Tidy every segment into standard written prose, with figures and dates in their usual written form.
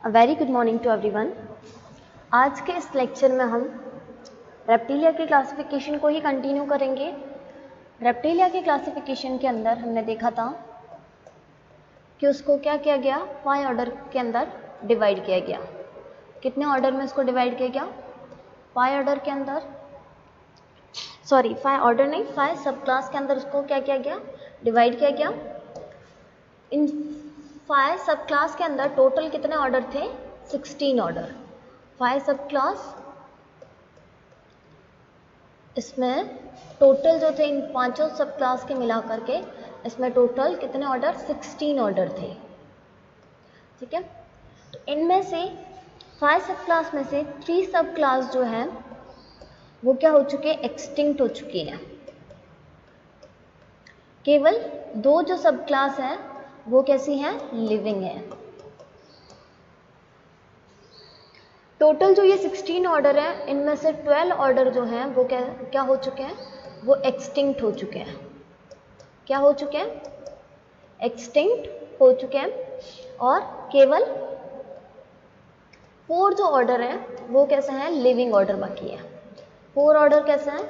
Very good morning to everyone. आज के इस लेक्चर में हम रेप्टिलिया की क्लासिफिकेशन को ही कंटिन्यू करेंगे। रेप्टिलिया की क्लासिफिकेशन के अंदर हमने देखा था कि उसको क्या किया गया, 5 ऑर्डर के अंदर डिवाइड किया गया। कितने ऑर्डर में उसको डिवाइड किया गया? 5 ऑर्डर के अंदर, 5 ऑर्डर नहीं, 5 सब क्लास के अंदर उसको क्या किया गया, डिवाइड किया गया। इन 5 सब क्लास के अंदर टोटल कितने ऑर्डर थे? 16 ऑर्डर। 5 सब क्लास, इसमें टोटल जो थे इन पांचों सब क्लास के मिला करके इसमें टोटल कितने ऑर्डर? 16 ऑर्डर थे। ठीक है, तो इनमें से 5 सब क्लास में से 3 सब क्लास जो है वो क्या हो चुके? एक्सटिंक्ट हो चुकी है। केवल 2 जो सब क्लास है वो कैसी हैं? लिविंग है। टोटल जो ये 16 ऑर्डर है इनमें से 12 ऑर्डर जो हैं वो क्या हो चुके हैं? वो एक्सटिंक्ट हो चुके हैं। क्या हो चुके हैं? एक्सटिंक्ट हो चुके हैं। और केवल 4 जो ऑर्डर है वो कैसे हैं? लिविंग ऑर्डर बाकी है। 4 ऑर्डर कैसे हैं?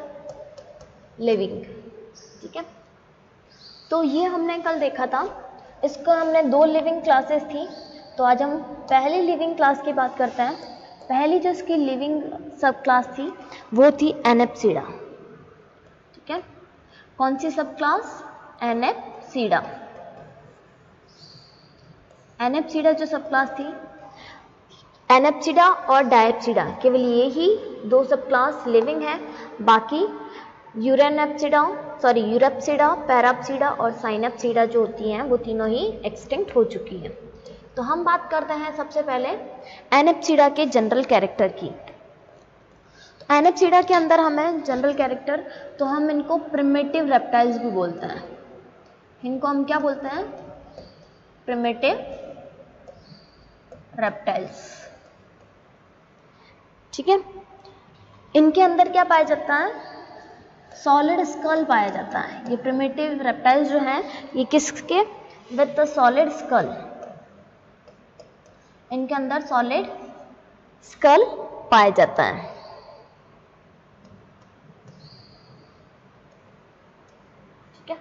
लिविंग। ठीक है, तो ये हमने कल देखा था। इसका हमने 2 लिविंग क्लासेस थी, तो आज हम पहली लिविंग क्लास की बात करते हैं। पहली जो इसकी लिविंग सब क्लास थी वो थी एनेप्सिडा। ठीक है, कौन सी सब क्लास? एनेप्सिडा। एनेप्सिडा जो सब क्लास थी, एनेप्सिडा और डायप्सिडा, केवल ये ही 2 सब क्लास लिविंग है। बाकी यूरेनेप्सिडा, यूरेप्सिडा, पैराप्सिडा और साइनेप्सिडा जो होती हैं वो तीनों ही एक्सटिंक्ट हो चुकी हैं। तो हम बात करते हैं सबसे पहले एनेप्सिडा के जनरल कैरेक्टर की। एनेप्सिडा के अंदर हमें जनरल कैरेक्टर, तो हम इनको प्रिमिटिव रेप्टाइल्स भी बोलते हैं। इनको हम क्या बोलते हैं? Primitive reptiles. ठीक है, इनके अंदर क्या पाया जाता है? सॉलिड स्कल पाया जाता है। ये प्रिमिटिव रेप्टाइल्स जो हैं ये किसके? With the solid skull. इनके अंदर सॉलिड स्कल पाया जाता है। ठीक है,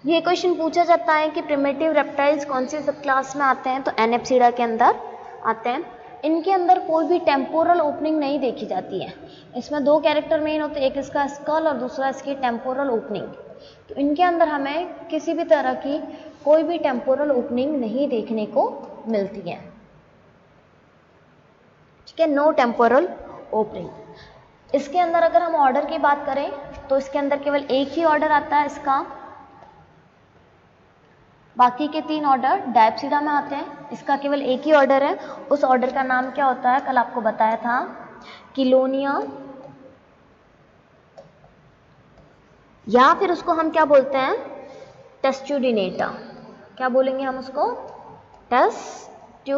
ये क्वेश्चन पूछा जाता है कि प्रिमिटिव रेप्टाइल्स कौन सी सब क्लास में आते हैं? तो एनेप्सिडा के अंदर आते हैं। इनके अंदर कोई भी टेम्पोरल ओपनिंग नहीं देखी जाती है। इसमें 2 कैरेक्टर मेन होते हैं, एक इसका स्कल और दूसरा इसकी टेम्पोरल ओपनिंग। तो इनके अंदर हमें किसी भी तरह की कोई भी टेम्पोरल ओपनिंग नहीं देखने को मिलती है। ठीक है, नो टेम्पोरल ओपनिंग। इसके अंदर अगर हम ऑर्डर की बात करें तो इसके अंदर केवल एक ही ऑर्डर आता है इसका। बाकी के 3 ऑर्डर डायप्सिडा में आते हैं, इसका केवल एक ही ऑर्डर है। उस ऑर्डर का नाम क्या होता है? कल आपको बताया था, किलोनिया, या फिर उसको हम क्या बोलते हैं? टेस्टुडिनेटा। क्या बोलेंगे हम उसको? टेस्टुडिनेटा।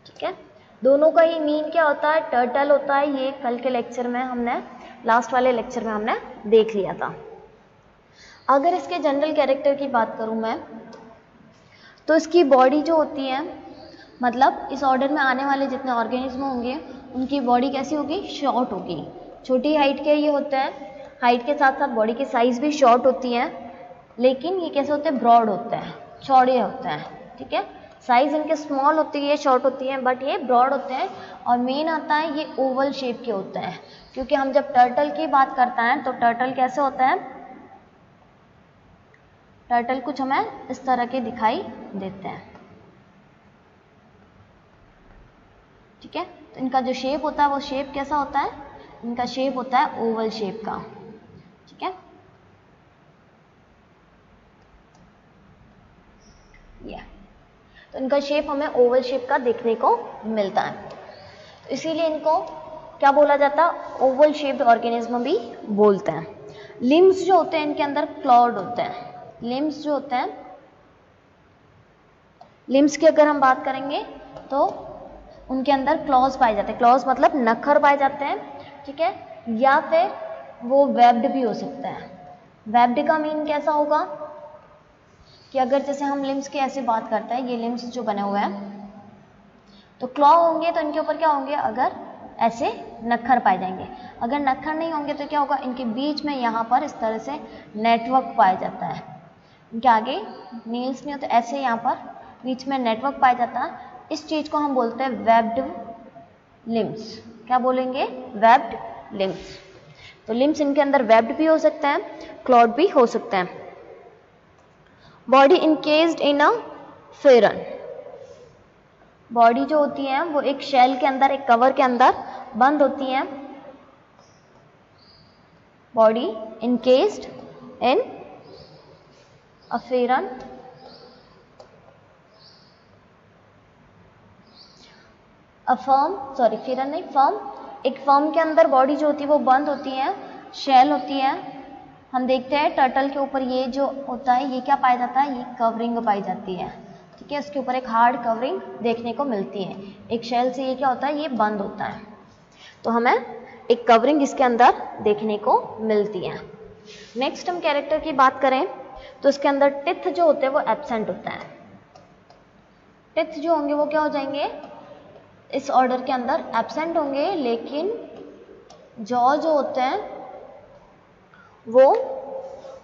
ठीक है, दोनों का ही मीन क्या होता है? टर्टल होता है। ये कल के लेक्चर में हमने, लास्ट वाले लेक्चर में हमने देख लिया था। अगर इसके जनरल कैरेक्टर की बात करूं मैं, तो इसकी बॉडी जो होती है, मतलब इस ऑर्डर में आने वाले जितने ऑर्गेनिज्म होंगे उनकी बॉडी कैसी होगी? शॉर्ट होगी। छोटी हाइट के ये होते हैं, हाइट के साथ साथ बॉडी की साइज भी शॉर्ट होती है, लेकिन ये कैसे होते हैं? ब्रॉड होते हैं, चौड़े होते हैं। ठीक है, साइज इनके स्मॉल होती है, शॉर्ट होती है, बट ये ब्रॉड होते हैं। और मेन आता है ये ओवल शेप के होते हैं, क्योंकि हम जब टर्टल की बात करते हैं तो टर्टल कैसे होता है? टर्टल कुछ हमें इस तरह के दिखाई देते हैं। ठीक है, तो इनका जो शेप होता है वो शेप कैसा होता है? इनका शेप होता है ओवल शेप का। ठीक है, ये तो इनका शेप हमें ओवल शेप का देखने को मिलता है, तो इसीलिए इनको क्या बोला जाता है? ओवल शेप्ड ऑर्गेनिज्म भी बोलते हैं। लिम्स जो होते हैं इनके अंदर क्लॉड होते हैं। लिम्स जो होते हैं, लिम्स की अगर हम बात करेंगे तो उनके अंदर क्लॉज पाए जाते हैं। क्लॉज मतलब नखर पाए जाते हैं। ठीक है, या फिर वो वेब्ड भी हो सकता है। वेब्ड का मीन कैसा होगा? कि अगर जैसे हम लिम्स की ऐसे बात करते हैं, ये लिम्स जो बने हुए हैं तो क्लॉ होंगे तो इनके ऊपर क्या होंगे, अगर ऐसे नक्खर पाए जाएंगे। अगर नक्खर नहीं होंगे तो क्या होगा, इनके बीच में यहाँ पर इस तरह से नेटवर्क पाया जाता है। इनके आगे नील्स नहीं होते, ऐसे यहाँ पर बीच में नेटवर्क पाया जाता है। इस चीज़ को हम बोलते हैं वेब्ड लिम्स। क्या बोलेंगे, वेब्ड लिम्स। तो लिम्स इनके अंदर वेब्ड भी हो सकते हैं, क्लॉड भी हो सकते हैं। बॉडी इनकेस्ड इन अ फेरन, बॉडी जो होती है वो एक शेल के अंदर, एक कवर के अंदर बंद होती है। बॉडी इनकेस्ड इन अ फेरन, फेरन नहीं, फर्म। एक फर्म के अंदर बॉडी जो होती है वो बंद होती है, शेल होती है। हम देखते हैं टर्टल के ऊपर ये जो होता है, ये क्या पाया जाता है, ये कवरिंग पाई जाती है। ठीक है, इसके ऊपर एक हार्ड कवरिंग देखने को मिलती है। एक शेल से ये क्या होता है, ये बंद होता है, तो हमें एक कवरिंग इसके अंदर देखने को मिलती है। नेक्स्ट हम कैरेक्टर की बात करें तो इसके अंदर टिथ जो होते हैं वो एब्सेंट होता है। टिथ जो होंगे वो क्या हो जाएंगे, इस ऑर्डर के अंदर एब्सेंट होंगे, लेकिन जॉ जो होते हैं वो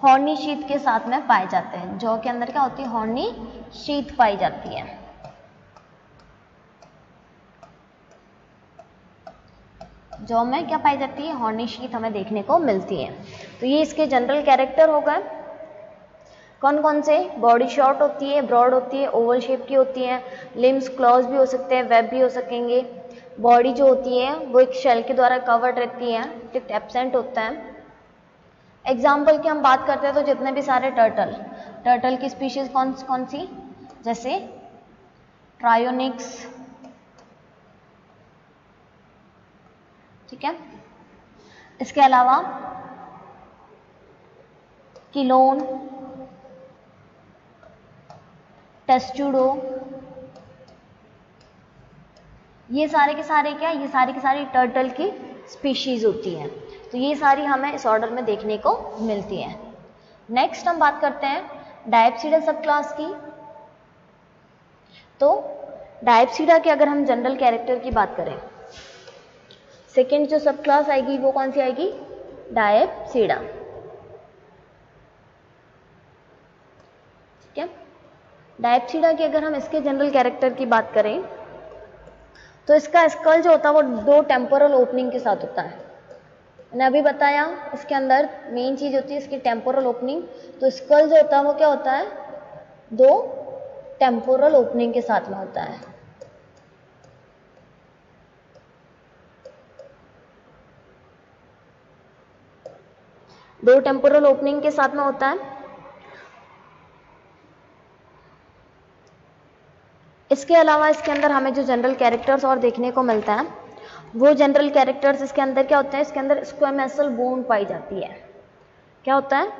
हॉर्नी शीथ के साथ में पाए जाते हैं। जॉ के अंदर क्या होती है, हॉर्नी शीथ पाई जाती है। जॉ में क्या पाई जाती है, हॉर्नी शीथ हमें देखने को मिलती है। तो ये इसके जनरल कैरेक्टर हो गए। कौन कौन से, बॉडी शॉर्ट होती है, ब्रॉड होती है, ओवल शेप की होती है, लिम्स क्लॉज भी हो सकते हैं, वेब भी हो सकेंगे। बॉडी जो होती है वो एक शेल के द्वारा कवर्ड रहती है, टिथ एब्सेंट होता है। एग्जाम्पल की हम बात करते हैं तो जितने भी सारे टर्टल की स्पीशीज कौन कौन सी, जैसे ट्रायोनिक्स, ठीक है, इसके अलावा किलोन, टेस्टुडो, ये सारे के सारे क्या, ये सारी की सारी टर्टल की स्पीशीज होती हैं। तो ये सारी हमें इस ऑर्डर में देखने को मिलती है। नेक्स्ट हम बात करते हैं डायप्सीडा सब क्लास की। तो डायप्सीडा के अगर हम जनरल कैरेक्टर की बात करें, सेकेंड जो सब क्लास आएगी वो कौन सी आएगी, डायप्सीडा। ठीक है, डायप्सीडा की अगर हम इसके जनरल कैरेक्टर की बात करें तो इसका स्कल जो होता है वो दो टेम्पोरल ओपनिंग के साथ होता है। मैंने अभी बताया इसके अंदर मेन चीज होती है इसकी टेम्पोरल ओपनिंग। तो स्कल जो होता है वो क्या होता है, दो टेम्पोरल ओपनिंग के साथ में होता है। दो टेम्पोरल ओपनिंग के साथ में होता है। इसके अलावा इसके अंदर हमें जो जनरल कैरेक्टर्स और देखने को मिलता है वो जनरल कैरेक्टर्स इसके अंदर क्या होते हैं, इसके अंदर स्क्वामेसल बोन पाई जाती है। क्या होता है,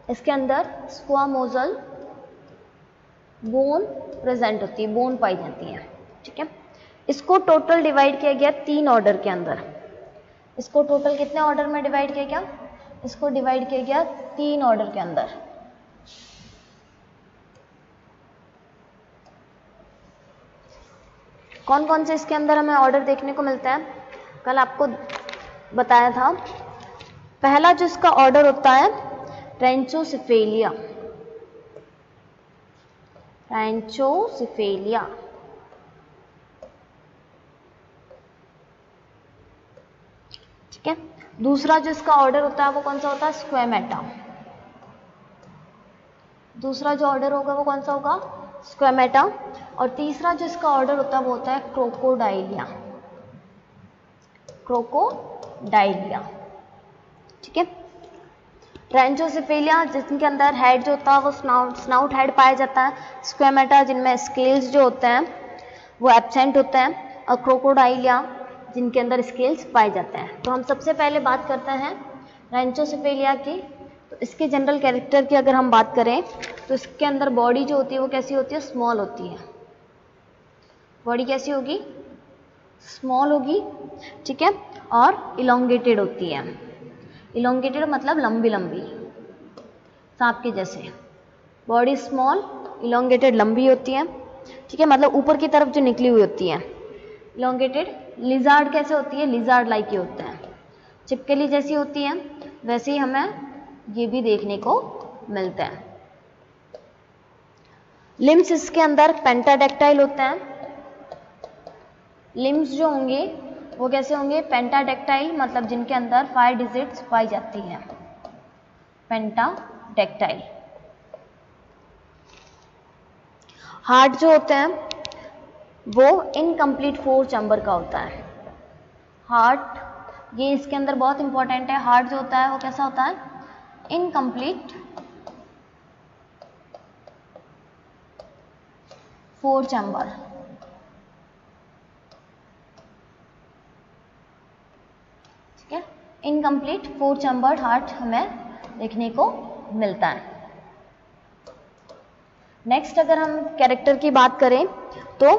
इसके अंदर स्क्वामोजल बोन प्रेजेंट होती है, बोन पाई जाती है। ठीक है, इसको टोटल डिवाइड किया गया 3 ऑर्डर के अंदर। इसको टोटल कितने ऑर्डर में डिवाइड किया गया, इसको डिवाइड किया गया 3 ऑर्डर के अंदर। कौन कौन से इसके अंदर हमें ऑर्डर देखने को मिलता है, कल आपको बताया था। पहला जो इसका ऑर्डर होता है ट्रेंचोसिफेलिया, ट्रेंचोसिफेलिया। ठीक है, दूसरा जो इसका ऑर्डर होता है वो कौन सा होता है, स्क्वेमेटा। दूसरा जो ऑर्डर होगा वो कौन सा होगा, स्क्वेमेटा। और तीसरा जो इसका ऑर्डर होता है वो होता है क्रोकोडाइलिया, क्रोकोडाइलिया। ठीक है, ट्रेंचोसिफेलिया जिनके अंदर हेड जो होता है वो स्नाउट हेड पाया जाता है। स्क्वेमेटा जिनमें स्केल्स जो होते हैं वो एब्सेंट होते हैं। और क्रोकोडाइलिया जिनके अंदर स्केल्स पाए जाते हैं। तो हम सबसे पहले बात करते हैं ट्रेंचोसिफेलिया की। तो इसके जनरल कैरेक्टर की अगर हम बात करें तो इसके अंदर बॉडी जो होती है वो कैसी होती है, स्मॉल होती है। बॉडी कैसी होगी, स्मॉल होगी। ठीक है, और इलोंगेटेड होती है। इलोंगेटेड मतलब लंबी लंबी, सांप के जैसे बॉडी स्मॉल, इलोंगेटेड लंबी होती है, ठीक है, मतलब ऊपर की तरफ जो निकली हुई होती है। इलोंगेटेड लिजार्ड कैसे होती है, लिजार्ड लाइक ही होता है, छिपकली जैसी होती है, वैसे ही हमें ये भी देखने को मिलता है। लिम्स इसके अंदर पेंटाडेक्टाइल होते हैं। लिम्स जो होंगे वो कैसे होंगे, पेंटाडेक्टाइल, मतलब जिनके अंदर 5 डिजिट्स पाई जाती है, पेंटाडेक्टाइल। हार्ट जो होते हैं वो इनकम्प्लीट 4 चैम्बर का होता है। हार्ट, ये इसके अंदर बहुत इंपॉर्टेंट है, हार्ट जो होता है वो कैसा होता है, इनकम्प्लीट 4 चैम्बर। ठीक है, इनकम्प्लीट 4 चैम्बर्ड हार्ट हमें देखने को मिलता है। नेक्स्ट अगर हम कैरेक्टर की बात करें तो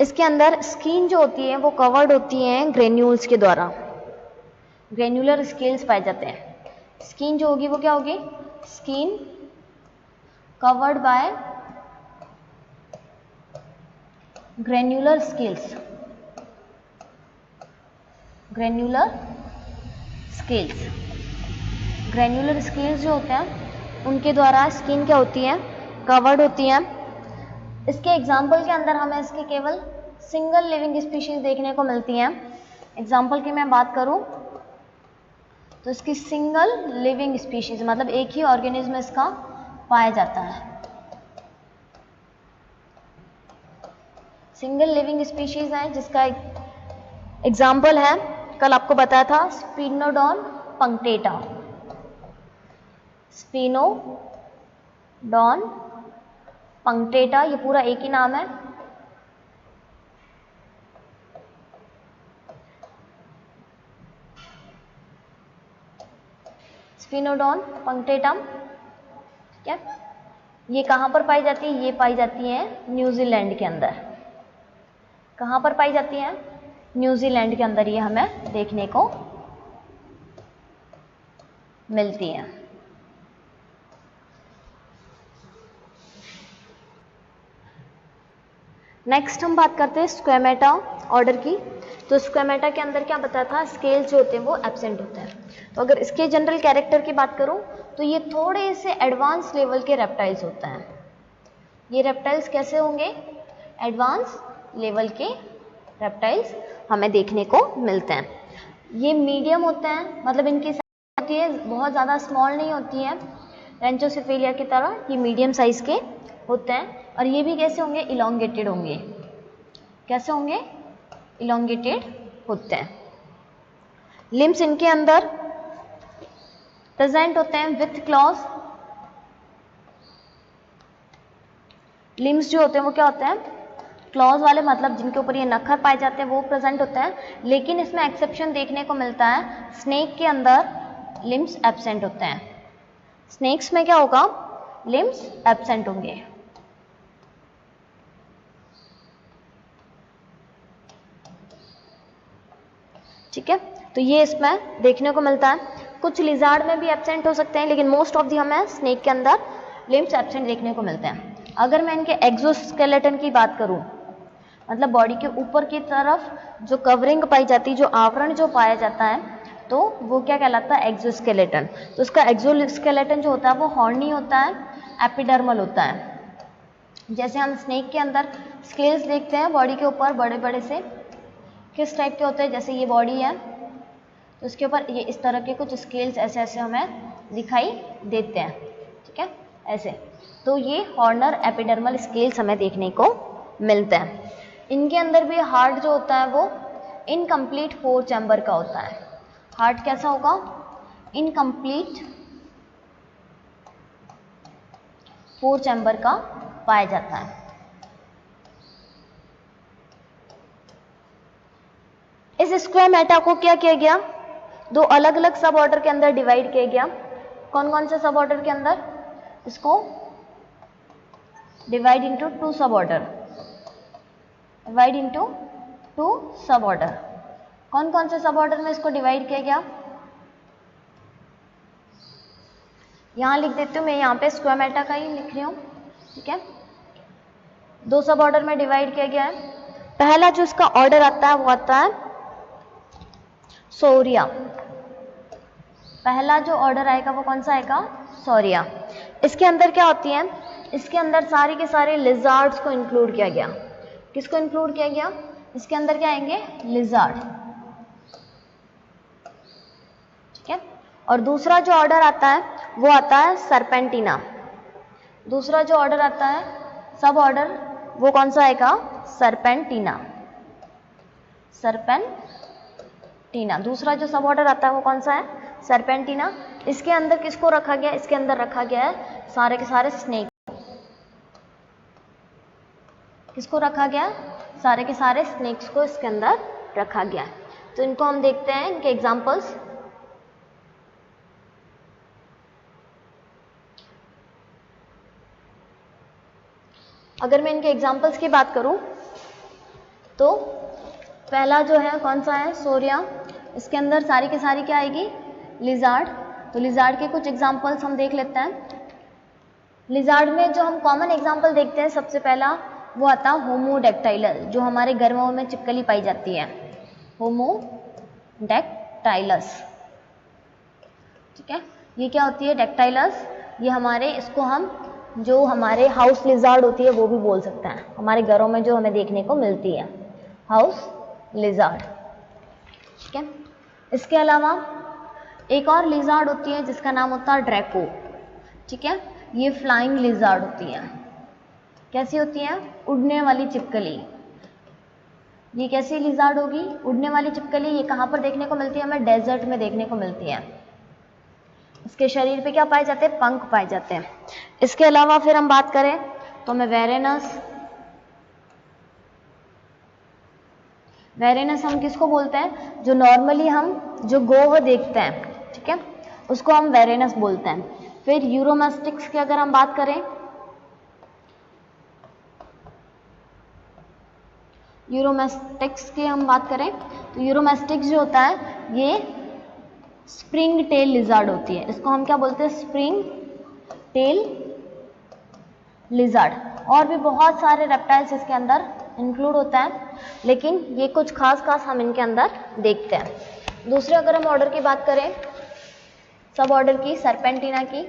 इसके अंदर स्किन जो होती है वो कवर्ड होती है ग्रेन्यूल्स के द्वारा, ग्रेन्युलर स्केल्स पाए जाते हैं। स्किन जो होगी वो क्या होगी, skin covered by granular scales, granular scales. Granular scales जो होते हैं उनके द्वारा स्किन क्या होती है, कवर्ड होती है। इसके एग्जाम्पल के अंदर हमें इसके केवल सिंगल लिविंग स्पीशीज देखने को मिलती हैं। एग्जाम्पल की मैं बात करूं तो इसकी सिंगल लिविंग स्पीशीज मतलब एक ही ऑर्गेनिज्म इसका पाया जाता है। सिंगल लिविंग स्पीशीज है जिसका एग्जाम्पल है, कल आपको बताया था, स्पिनोडॉन पंक्टेटा, स्पिनोडॉन पंक्टेटा, ये पूरा एक ही नाम है। स्पिनोडॉन पंक्टेटम, ठीक है, ये कहां पर पाई जाती है, ये पाई जाती है न्यूजीलैंड के अंदर। कहां पर पाई जाती है, न्यूजीलैंड के अंदर ये हमें देखने को मिलती है। नेक्स्ट हम बात करते हैं स्क्वेमेटा ऑर्डर की। तो स्क्वेमेटा के अंदर क्या बताया था, स्केल्स जो होते हैं वो एब्सेंट होते हैं। तो अगर इसके जनरल कैरेक्टर की बात करूं तो ये थोड़े से एडवांस लेवल के रेप्टाइल्स होते हैं। ये रेप्टाइल्स कैसे होंगे, एडवांस लेवल के रेप्टाइल्स हमें देखने को मिलते हैं। ये मीडियम होते हैं, मतलब इनकी साइज होती है बहुत ज़्यादा स्मॉल नहीं होती है, रेंचोसेफेलिया की तरह ये मीडियम साइज के होते हैं। और ये भी कैसे होंगे, इलोंगेटेड होंगे। कैसे होंगे, इलोंगेटेड होते हैं। लिम्स इनके अंदर प्रेजेंट होते हैं विथ क्लॉज। लिम्स जो होते हैं वो क्या होते हैं, क्लॉज वाले, मतलब जिनके ऊपर ये नखर पाए जाते हैं वो प्रेजेंट होते हैं। लेकिन इसमें एक्सेप्शन देखने को मिलता है, स्नेक के अंदर लिम्स एब्सेंट होते हैं। स्नेक्स में क्या होगा, लिम्स एब्सेंट होंगे। ठीक है, तो ये इसमें देखने को मिलता है। कुछ लिजार्ड में भी एब्सेंट हो सकते हैं, लेकिन मोस्ट ऑफ दी हमें स्नेक के अंदर लिम्स एब्सेंट देखने को मिलते हैं। अगर मैं इनके एक्सोस्केलेटन की बात करूं, मतलब बॉडी के ऊपर की तरफ जो कवरिंग पाई जाती है, जो आवरण जो पाया जाता है, तो वो क्या कहलाता है, एक्सोस्केलेटन। तो उसका एक्सोस्केलेटन जो होता है वो हॉर्नी होता है, एपिडर्मल होता है। जैसे हम स्नेक के अंदर स्केल्स देखते हैं बॉडी के ऊपर बड़े बड़े से, किस टाइप के होते हैं, जैसे ये बॉडी है तो उसके ऊपर ये इस तरह के कुछ स्केल्स ऐसे ऐसे हमें दिखाई देते हैं। ठीक है, ऐसे। तो ये हॉर्नर एपिडर्मल स्केल्स हमें देखने को मिलते हैं। इनके अंदर भी हार्ट जो होता है वो इनकम्प्लीट 4 चैम्बर का होता है। हार्ट कैसा होगा, इनकम्प्लीट 4 चैम्बर का पाया जाता है। इस स्क्वेमेटा को क्या किया गया, 2 अलग अलग सब ऑर्डर के अंदर डिवाइड किया गया। कौन कौन से सब ऑर्डर के अंदर, इसको डिवाइड इनटू 2 सब ऑर्डर, डिवाइड इनटू 2 सब ऑर्डर। कौन कौन से सब ऑर्डर में इसको डिवाइड किया गया, यहाँ लिख देती हूँ मैं, यहाँ पे स्क्वामेटा का ही लिख रही हूँ, ठीक है। 2 सब ऑर्डर में डिवाइड किया गया है। पहला जो इसका ऑर्डर आता है वो आता है सौरिया। पहला जो ऑर्डर आएगा वो कौन सा आएगा? सौरिया। इसके अंदर क्या होती है? इसके अंदर सारे के सारे लिजार्ड्स को इंक्लूड किया गया। किसको इंक्लूड किया गया? इसके अंदर क्या आएंगे? लिजार्ड, ठीक है। और दूसरा जो ऑर्डर आता है वो आता है सर्पेंटिना। दूसरा जो ऑर्डर आता है सब ऑर्डर वो कौन सा आएगा? सर्पेंटिना। सर्पेंटिना दूसरा जो सब ऑर्डर आता है वो कौन सा है? सर्पेंटिना। इसके अंदर किसको रखा गया? इसके अंदर रखा गया है सारे के सारे स्नेक। किसको रखा गया? सारे के सारे स्नेक्स को इसके अंदर रखा गया है। तो इनको हम देखते हैं, इनके एग्जांपल्स। अगर मैं इनके एग्जांपल्स की बात करूं तो पहला जो है कौन सा है? सौरिया। इसके अंदर सारी की सारी क्या आएगी? लिजार्ड। तो लिजार्ड के कुछ एग्जांपल्स हम देख लेते हैं। लिजार्ड में जो हम कॉमन एग्जांपल देखते हैं, सबसे पहला वो आता है होमोडेक्टाइलस, जो हमारे गर्मियों में चिपकली पाई जाती है, होमोडेक्टाइलस, ठीक है। ये क्या होती है? डेक्टाइलस। ये हमारे, इसको हम जो हमारे हाउस लिजार्ड होती है वो भी बोल सकते हैं, हमारे घरों में जो हमें देखने को मिलती है, हाउस लिजार्ड, ठीक है। इसके अलावा एक और लिजार्ड होती है जिसका नाम होता है ड्रैको, ठीक है। ये फ्लाइंग लिजार्ड होती है। कैसी होती है? उड़ने वाली चिपकली। ये कैसी लिजार्ड होगी? उड़ने वाली चिपकली। ये कहाँ पर देखने को मिलती है? हमें डेजर्ट में देखने को मिलती है। इसके शरीर पे क्या पाए जाते हैं? पंख पाए जाते हैं। इसके अलावा फिर हम बात करें तो हमें वेरेनस। वेरेनस हम किसको बोलते हैं? जो नॉर्मली हम जो गोह देखते हैं, ठीक है, उसको हम वेरेनस बोलते हैं। फिर यूरोमेस्टिक्स की अगर हम बात करें, यूरोमेस्टिक्स की हम बात करें तो यूरोमेस्टिक्स जो होता है ये स्प्रिंग टेल लिजार्ड होती है। इसको हम क्या बोलते हैं? Spring tail lizard. और भी बहुत सारे रेप्टाइल्स इसके अंदर इंक्लूड होता है, लेकिन ये कुछ खास हम इनके अंदर देखते हैं। दूसरे अगर हम ऑर्डर की बात करें, सब ऑर्डर की, सर्पेंटिना की,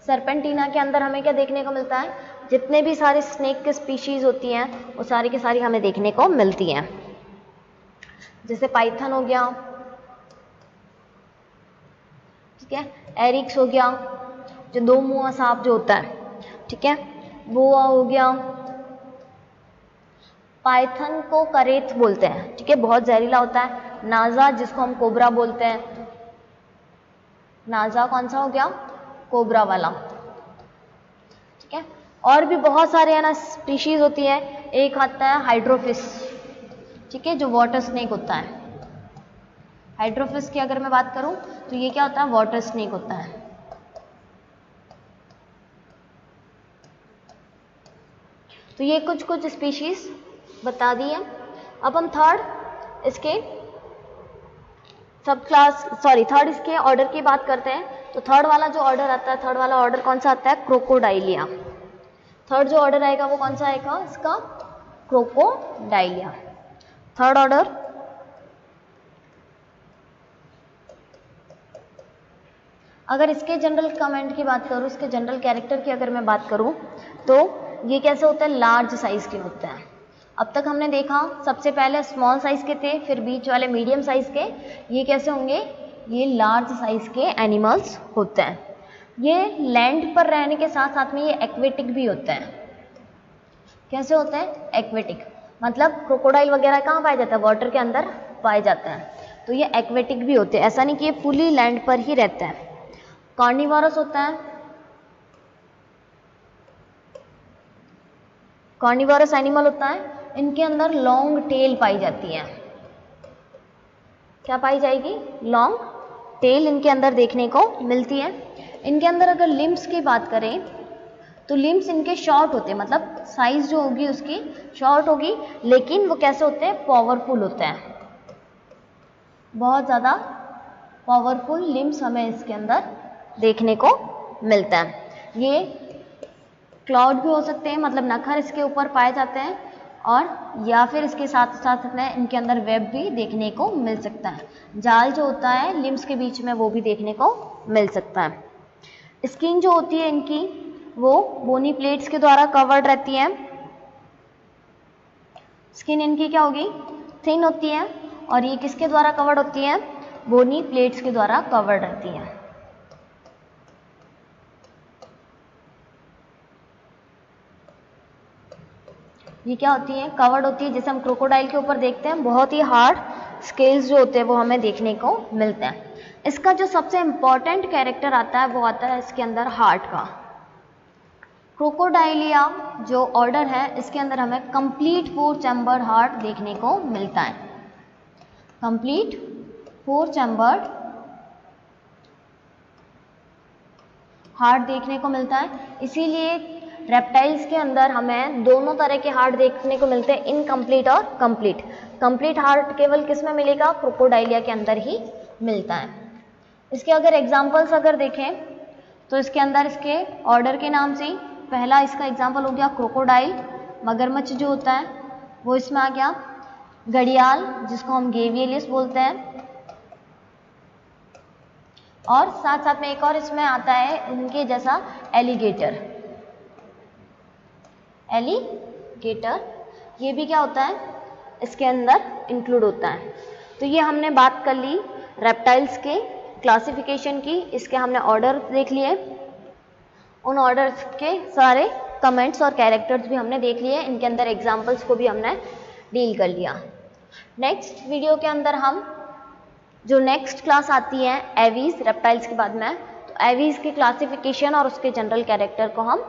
सर्पेंटिना के अंदर हमें क्या देखने को मिलता है? जितने भी सारे स्नेक की स्पीशीज होती हैं वो सारी की सारी हमें देखने को मिलती हैं। जैसे पाइथन हो गया, ठीक है, एरिक्स हो गया, जो 2 मुंहा सांप जो होता है, ठीक है, बोआ हो गया। पाइथन को करेथ बोलते हैं, ठीक है, बहुत जहरीला होता है। नाजा जिसको हम कोबरा बोलते हैं, नाजा कौन सा हो गया? कोबरा वाला, ठीक है। और भी बहुत सारे है ना स्पीशीज होती है। एक आता है हाइड्रोफिस, ठीक है, जो वाटर स्नेक होता है। हाइड्रोफिस की अगर मैं बात करूं तो ये क्या होता है? वाटर स्नेक होता है। तो ये कुछ स्पीशीज बता दी है। अब हम थर्ड इसके थर्ड इसके ऑर्डर की बात करते हैं। तो थर्ड वाला जो ऑर्डर आता है, थर्ड वाला ऑर्डर कौन सा आता है? क्रोकोडाइलिया। थर्ड जो ऑर्डर आएगा वो कौन सा आएगा? इसका क्रोकोडाइलिया, थर्ड ऑर्डर। अगर इसके जनरल कमेंट की बात करूं, इसके जनरल कैरेक्टर की अगर मैं बात करूं तो ये कैसे होता है? लार्ज साइज के होते हैं। अब तक हमने देखा सबसे पहले स्मॉल साइज के थे, फिर बीच वाले मीडियम साइज के। ये कैसे होंगे? ये लार्ज साइज के एनिमल्स होते हैं। ये लैंड पर रहने के साथ साथ में ये एक्वेटिक भी होते हैं। कैसे होते हैं? एक्वेटिक, मतलब क्रोकोडाइल वगैरह कहाँ पाया जाता है? वाटर के अंदर पाए जाते हैं। तो ये एक्वेटिक भी होते हैं, ऐसा नहीं कि ये फुली लैंड पर ही रहते हैं। कार्निवोरस होता है, कार्निवोरस एनिमल होता है। इनके अंदर लॉन्ग टेल पाई जाती है। क्या पाई जाएगी? लॉन्ग टेल इनके अंदर देखने को मिलती है। इनके अंदर अगर लिम्स की बात करें तो लिम्स इनके शॉर्ट होते हैं, मतलब साइज जो होगी उसकी शॉर्ट होगी, लेकिन वो कैसे होते हैं? पावरफुल होते हैं, बहुत ज़्यादा पावरफुल लिम्स हमें इसके अंदर देखने को मिलता है। ये क्लाउड भी हो सकते हैं, मतलब नखर इसके ऊपर पाए जाते हैं, और या फिर इसके साथ साथ में इनके अंदर वेब भी देखने को मिल सकता है। जाल जो होता है लिम्स के बीच में वो भी देखने को मिल सकता है। स्किन जो होती है इनकी वो बोनी प्लेट्स के द्वारा कवर्ड रहती है। स्किन इनकी क्या होगी, थिन होती है, और ये किसके द्वारा कवर्ड होती है, बोनी प्लेट्स के द्वारा कवर्ड रहती है। ये क्या होती है, कवर्ड होती है। जैसे हम क्रोकोडाइल के ऊपर देखते हैं बहुत ही हार्ड स्केल्स जो होते हैं वो हमें देखने को मिलते हैं। इसका जो सबसे इंपॉर्टेंट कैरेक्टर आता है वो आता है इसके अंदर हार्ट का। क्रोकोडाइलिया जो ऑर्डर है इसके अंदर हमें कंप्लीट 4 चैम्बर हार्ट देखने को मिलता है। कंप्लीट 4 चैम्बर्ड हार्ट देखने को मिलता है। इसीलिए रेप्टाइल्स के अंदर हमें दोनों तरह के हार्ट देखने को मिलते हैं, इनकम्प्लीट और कंप्लीट। कंप्लीट हार्ट केवल किस में मिलेगा, क्रोकोडाइलिया के अंदर ही मिलता है। इसके अगर एग्जांपल्स अगर देखें तो इसके अंदर इसके ऑर्डर के नाम से ही पहला इसका एग्जांपल हो गया क्रोकोडाइल, मगरमच्छ जो होता है वो इसमें आ गया, घड़ियाल जिसको हम गेवियलिस बोलते हैं, और साथ साथ में एक और इसमें आता है इनके जैसा एलिगेटर। एलिगेटर ये भी क्या होता है, इसके अंदर इंक्लूड होता है। तो ये हमने बात कर ली रेप्टाइल्स के क्लासिफिकेशन की, इसके हमने ऑर्डर देख लिए, उन ऑर्डर्स के सारे कमेंट्स और कैरेक्टर्स भी हमने देख लिए, इनके अंदर एग्जांपल्स को भी हमने डील कर लिया। नेक्स्ट वीडियो के अंदर हम जो नेक्स्ट क्लास आती है एवीज, रेप्टाइल्स के बाद में, तो एवीज के क्लासिफिकेशन और उसके जनरल कैरेक्टर को हम